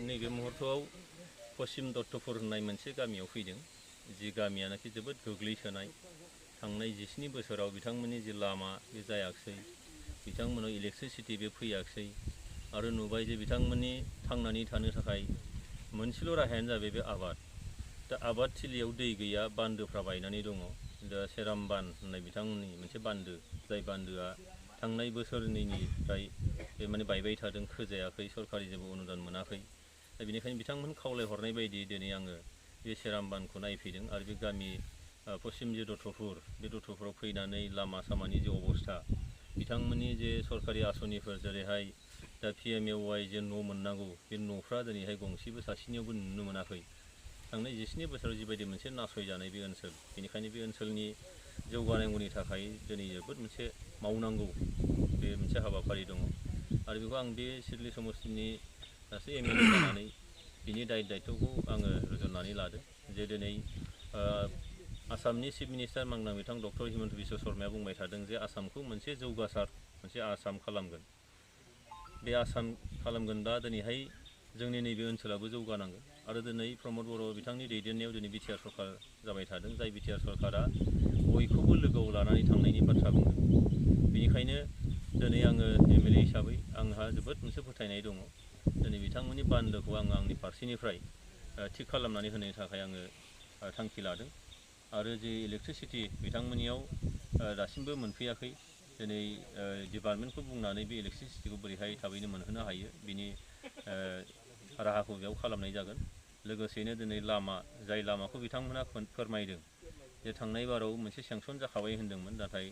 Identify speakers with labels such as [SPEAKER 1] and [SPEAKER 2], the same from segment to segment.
[SPEAKER 1] नैबे मुहूर्तआव पश्चिम दत्तपुर होननाय मोनसे गामियाव फैदों, जि गामियानाखि जोबोद गोग्लैसोनाय। थांनाय 17 बोसोराव बिथांमोननि जि लामा बे जायाखिसै, बिथांमोनाव इलेक्ट्रिसिटि बे फैयाखिसै, आरो नुबाय जे बिथांमोननि थांनानै थानो थाखाय मोनसेल' राहायानो जाबाय बे आबाद। दा आबाद थिलियाव दै गैया, बान्दोफ्रा बायनानै दङ। दा सेराम बान होननाय बिथांमोननि मोनसे बान्दो, जाय बान्दोआ थांनाय बोसोरनैनिफ्राय बे माने बायबाय थादों, खोजायाखै, सरकारि जेबो अनुदान मोनाखै। दा बेनिखायनो बिथांमोन खावलायहरनाय बायदि दिनै आङो बे सेराम बानखौ नायफैदों आरो बे गामि पश्चिम जे दत्तपुर, बे दत्तपुराव फैनानै लामा सामानि जे अबस्था, बिथांमोननि जे सरकारि आसनिफोर जेरैहाय दा PMAY जे न' मोननांगौ, बे न'फ्रा दिनैहाय गंसेबो सासेनियावबो नुनो मोनाखै। थांनाय 17 बोसोराव जिबायदि मोनसे नासयजानाय बे ओनसोल, बेनिखायनो बे ओनसोलनि जौगानांगौनि थाखाय दिनै जोबोद मोनसे मावनांगौ बे मोनसे हाबाफारि दङ। आरो बेखौ आं बे सिडली समस्तिनि सासे MLA जानानै बिनि दायित्वखौ आङो रुजुननानै लादों जे दिनै आसामनि चिफ मिनिस्टार मानगोनां बिथां डक्टर हिमन्त बिश्व शर्माया बुंबाय थादों जे आसामखौ मोनसे जौगासार मोनसे आसाम खालामगोन। बे आसाम खालामगोनबा दिनैहाय जोंनि नैबे ओनसोलाबो जौगानांगोन। आरो दिनै प्रमद बर' बिथांनि दैदेननायाव दिनै BTR सरकार जाबाय थादों, जाय BTR सरकारा बयखौबो लोगोआव लानानै थांनायनि बाथ्रा बुंदों। बेनिखायनो दिनै आङो MLA हिसाबै आंहा जोबोद मोनसे फोथायनाय दङ। दिनै बिथांमोननि बान्दोखौ आङो आंनि फारसेनिफ्राय थिग खालामनानै होनो थाखाय आङो थांखि लादों। आरो जे इलेक्ट्रिसिटि बिथांमोननियाव दासिमबो मोनफैयाखै। दिनै डिपार्टमेन्टखौ बुंनानै बे इलेक्ट्रिसिटिखौ बोरैहाय थाबैनो मोनहोनो हायो, बिनि राहाखौ बेयाव खालामनाय जागोन। लोगोसेनो दिनै लामा, जाय लामाखौ बिथांमोना फोरमायदों जे थांनाय बाराव मोनसे सेंसन जाखाबाय होन्दोंमोन, नाथाय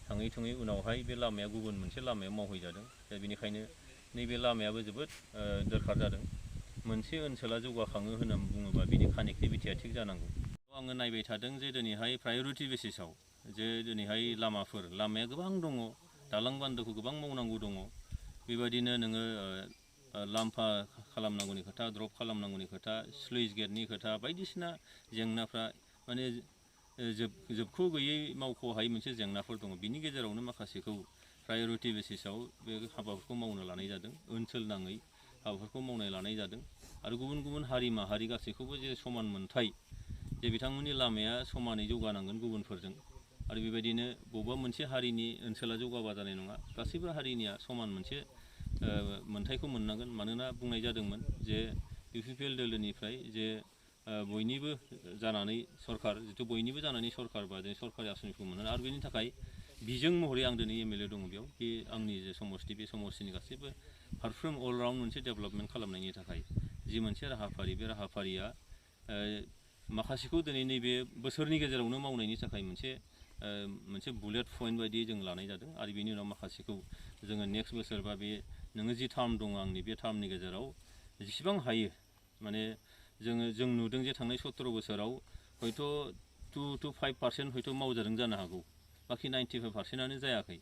[SPEAKER 1] थाङै थुङै उनावहाय बे लामाया गुबुन मोनसे लामायाव मावहैजादों। दा बेनिखायनो नैबे लामायाबो जोबोद दरखार जादों। मोनसे ओनसोला जौगाखाङो होननानै बुङोबा बिनि कानेक्टिभिटिया थिग जानांगौ। आङो नायबाय थादों जे दिनैहाय प्रायरिटि बेसिसाव जे दिनैहाय लामाया गोबां दङ, दालां बान्दोखौ गोबां मावनांगौ दङ। बेबायदिनो नोङो लाम्फा खालामनांगौनि खोथा, ड्रप खालामनांगौनि खोथा, स्लुइस गेटनि खोथा, बायदिसिना जेंनाफ्रा माने जोबख' गैयै मावख'हायै मोनसे जेंनाफोर दङ। बिनि गेजेरावनो माखासेखौ प्रायरिटि बेसिसाव बे हाबाफोरखौ मावनो लानाय जादों। ओनसोल नाङै हाबाफोरखौ मावनाय लानाय जादों। आरो गुबुन गुबुन हारि माहारि गासैखौबो जे समान मोनथाय, जे बिथांमोननि लामाया समानै जौगानांगोन गुबुनफोरजों। आरो बेबायदिनो बबेबा मोनसे हारिनि ओनसोला जौगाबा जानाय नङा, गासैबो हारिनिया समान मोनसे मोनथायखौ मोननांगोन। मानोना बुंनाय जादोंमोन जे UPPL दोलोनिफ्राय जे बयनिबो जानानै सरकार, जिथु बयनिबो जानानै सरकार बा सरकारि आसनिखौ मोनो। आरो बेनि थाखाय बिजों महरै आं दिनै MLA दङ बेयाव, बे आंनि जे समस्ति, बे समस्तिनि गासैबो फारफ्रोम अलराउन्ड मोनसे डेभेलपमेन्ट खालामनायनि थाखाय जि मोनसे राहाफारि, बे राहाफारिया माखासेखौ दिनै नैबे बोसोरनि गेजेरावनो मावनायनि थाखाय मोनसे बुलेट पइन्ट बायदि जों लानाय जादों। आरो बेनि उनाव माखासेखौ जोङो नेक्स्ट बोसोर बा बे नोङो जि टार्म दङ आंनि, बे टार्मनि गेजेराव जेसेबां हायो माने जों नुदों जे थांनाय 17 बोसोराव हयथ' 2 to 5% हयथ' मावजादों जानो हागौ, बाखि 95%आनो जायाखै।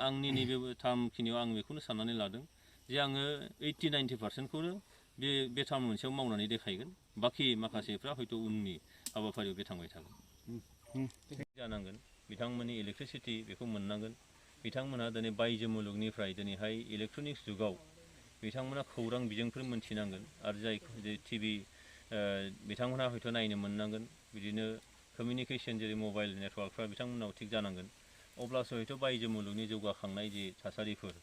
[SPEAKER 1] आंनि नैबे टार्मखिनियाव आं बेखौनो साननानै लादों जे आङो 80-90%खौनो बे टार्म मोनसेयाव मावनानै देखायगोन। बाखि माखासेफ्रा हयथ' उननि हाबाफारियाव बे थांबाय थागोन। जानांगोन बिथांमोननि इलेक्ट्रिसिटि बेखौ मोननांगोन। बिथांमोनहा दिनै बायजो मुलुगनिफ्राय दिनैहाय इलेक्ट्रनिक्स जुगाव बिथांमोना खौरां बिजोंफोर मोन्थिनांगोन। आरो जाय TV बिथांमोनहा हयथ' नायनो मोननांगोन। बिदिनो कमिउनिकेसन जेरै मबाइल नेटवार्कफ्रा बिथांमोननाव थिग जानांगोन। अब्लासो हयथ' बायजो मुलुगनि जौगाखांनाय जि थासारिफोर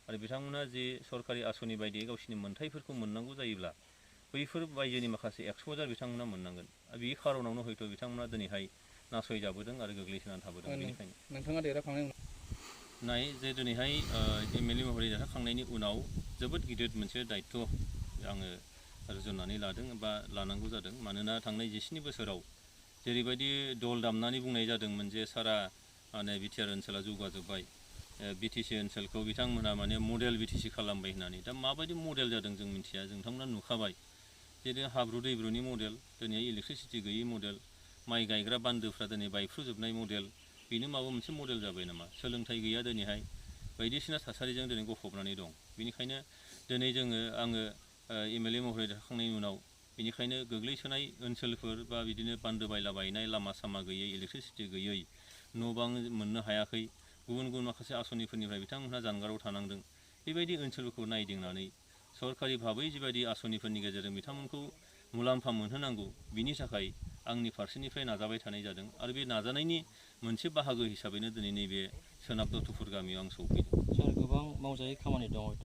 [SPEAKER 1] आरो बिथांमोना जे सरकारि आसनि बायदियै गावसोरनि मोन्थायफोरखौ मोननांगौ जायोब्ला बैफोर बायजोनि माखासे एक्सप'जार बिथांमोना मोननांगोन। बे खार'नावनो हयथ' बिथांमोना दिनैहाय नासयजाबोदों आरो गोग्लैसोनानै थाबोदों। बेनिखायनो
[SPEAKER 2] नोंथाङा देरहाखांनायनि
[SPEAKER 1] नाय जे दिनैहाय MLA महरै देरहाखांनायनि उनाव जोबोद गिदिर मोनसे दायित्व आङो रुजुननानै लादों बा लानांगौ जादों। मानोना थांनाय 17 बोसोराव जेरैबायदि दल दामनानै बुंनाय जादोंमोन जे सारा माने BTR ओनसोला जौगाजोब्बाय, BTC ओनसोलखौ बिथांमोना माने मडेल BTC खालामबाय होननानै। दा माबायदि मडेल जादों जों मिथिया, नोंथांमोना नुखाबाय। जेरै हाब्रु दैब्रुनि मडेल, दिनै इलेक्ट्रिसिटि गैयि मडेल, माइ गायग्रा बान्दोफ्रा दिनै बायफ्रुजोबनाय मडेल, बेनो माबा मोनसे मडेल जाबाय नामा? सोलोंथाइ गैया दिनैहाय, बायदिसिना थासारिजों दिनै गफबनानै दं। बेनिखायनो दिनै आङो MLA महरै देरहाखांनायनि उनाव बेनिखायनो गोग्लैसोनाय ओनसोलफोर बा बिदिनो बान्दो बायला बायनाय, लामा सामा गैयै, इलेक्ट्रिसिटि गैयै, न' बां मोननो हायाखै, गुबुन गुबुन माखासे आसनिफोरनिफ्राय बिथांमोनहा जानगाराव थानांदों। बेबायदि ओनसोलफोरखौ नायदिंनानै सरकारि भाबै जिबायदि आसनिफोरनि गेजेरजों बिथांमोनखौ मुलाम्फा मोनहोनांगौ बिनि थाखाय आंनि फारसेनिफ्राय नाजाबाय थानाय जादों आरो बे नाजानायनि मोनसे बाहागो हिसाबैनो दिनै नैबे सोनाब दत्तपुर गामियाव आं सौफैदों।
[SPEAKER 2] सार गोबां मावजायै खामानि दङ।